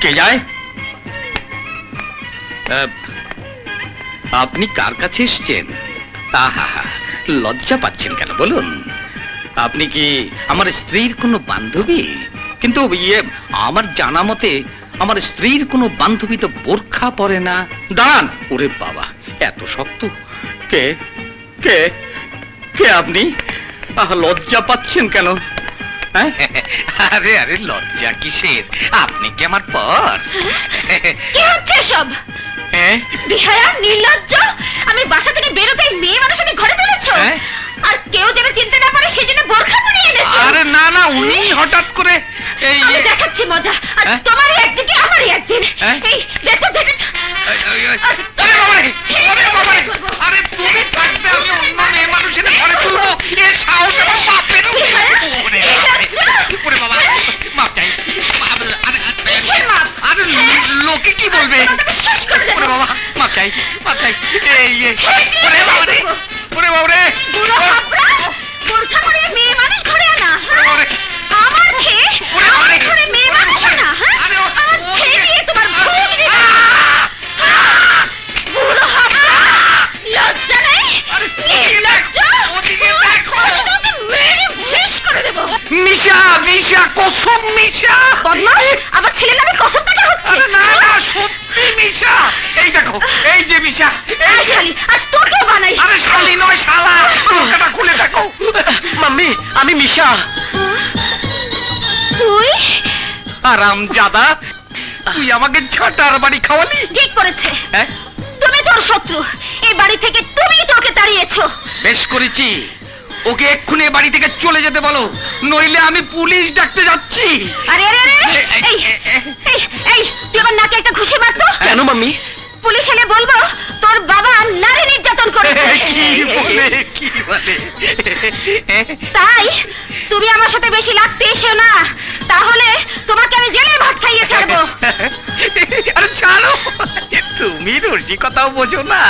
কে যায়? আপনি কার কাছে এসছেন? আহা, লজ্জা পাচ্ছেন কেন বলুন? আপনি কি আমার স্ত্রীর কোনো বান্ধবী? কিন্তু আমার জানা মতে আমার স্ত্রীর কোনো বান্ধবী তো বোরখা পরে না। দাঁড়ান! ওরে বাবা, এত শক্ত! কে কে কে আপনি? লজ্জা পাচ্ছেন কেন? আরে আরে, লজ্জা কিসের? আপনি কি আমার পর? কি হচ্ছে সব? বিহায়া, নির্লজ্জ! আমি বাসা থেকে বেরোতে মেয়ে মানুষ ঘরে তুলেছো, আর কেউ যেন চিনতে না পারে সেজন্য বোরখা পরিয়ে এনেছো। আরে না না, উনি হঠাৎ করে আমি দেখাচ্ছি মজা। আর তোমারই একদিকে আমারই একদিন। এই দেখো দেখো। আরে তুমি থাকবে, আমি অন্য মেয়ে মানুষের ঘরে তুলবো? এ সাহস আমার বাপের! ওরে বাবা, মাপ চাই। আরে লোকে কি বলবে? ওরে বাবা, মাপ চাই, মাপ চাই। ওরে বাবা রে, ওরে বাবা রে! বোরখা পরিয়ে মেয়ে মানুষ ঘরে আনা? আমার খেয়ে আমার ঘরে মেয়ে মানুষ আনা? ছেড়ে দিয়ে তোমার ভুল বুড়ো হাবড়া! লজ্জা নেই? নির্লজ্জ! তোমাকে মেরে শেষ করে দেবো। মিশা, মিশা, কসম মিশা! বদমাশ! আমার ছেলের নামে কসম কাটা হচ্ছে। না না, সত্যি মিশা। এই দেখো, এই যে মিশা। এই শালি, আজ তোকেও বানাই। আরে শালি নয়, শালা! মুখটা খুলে দেখো। মাম্মি, আমি মিশা। তুই? হারামজাদা, তুই আমাকে ঝাঁটার বাড়ি খাওয়ালি? ঠিক করেছে। তুমি তোর শত্রু। এই বাড়ি থেকে তুমিই তোকে তাড়িয়েছো। বেশ করেছি। ওকে এক্ষুনি এ বাড়ি থেকে চলে যেতে বলো, নইলে আমি পুলিশ ডাকতে যাচ্ছি। আরে আরে আরে, এই এই এই, তুই আমার নাকে একটা ঘুষি মারতো কেন মাম্মি? পুলিশ এলে বলবো তোর বাবা নারী নির্যাতন করেছে। কি বলে? তাই তুমি আমার সাথে বেশি লাগতে এসো না, তাহলে তোমাকে আমি জেলে ভাত খাইয়ে ছাড়বো। আরে ছাড়ো, তুমি রসিকতাও বোঝো না।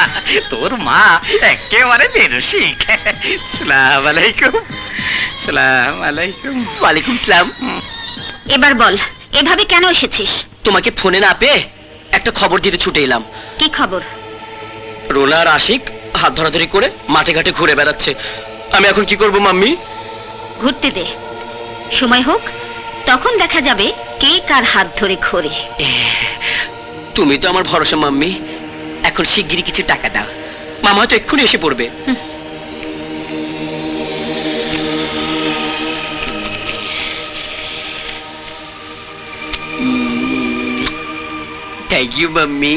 তোর মা একেবারে বেরসিক। সালাম আলাইকুম। সালাম আলাইকুম। ওয়ালাইকুম সালাম। এবার বল, এভাবে কেন এসেছিস? তোমাকে ফোনে না পেয়ে একটা খবর দিতে ছুটে এলাম। কি খবর? রোনা আর আশিক হাত ধরাধরি করে মাঠে ঘাটে ঘুরে বেড়াচ্ছে। আমি এখন কি করব মাম্মি? ঘুরতে দে, সময় হোক তখন দেখা যাবে কে কার হাত ধরে ঘোরে। তুমি তো আমার ভরসা মাম্মি। এখন শিগগিরই কিছু টাকা দাও, মামা হয়তো এক্ষুনি এসে পড়বে। Thank you mummy.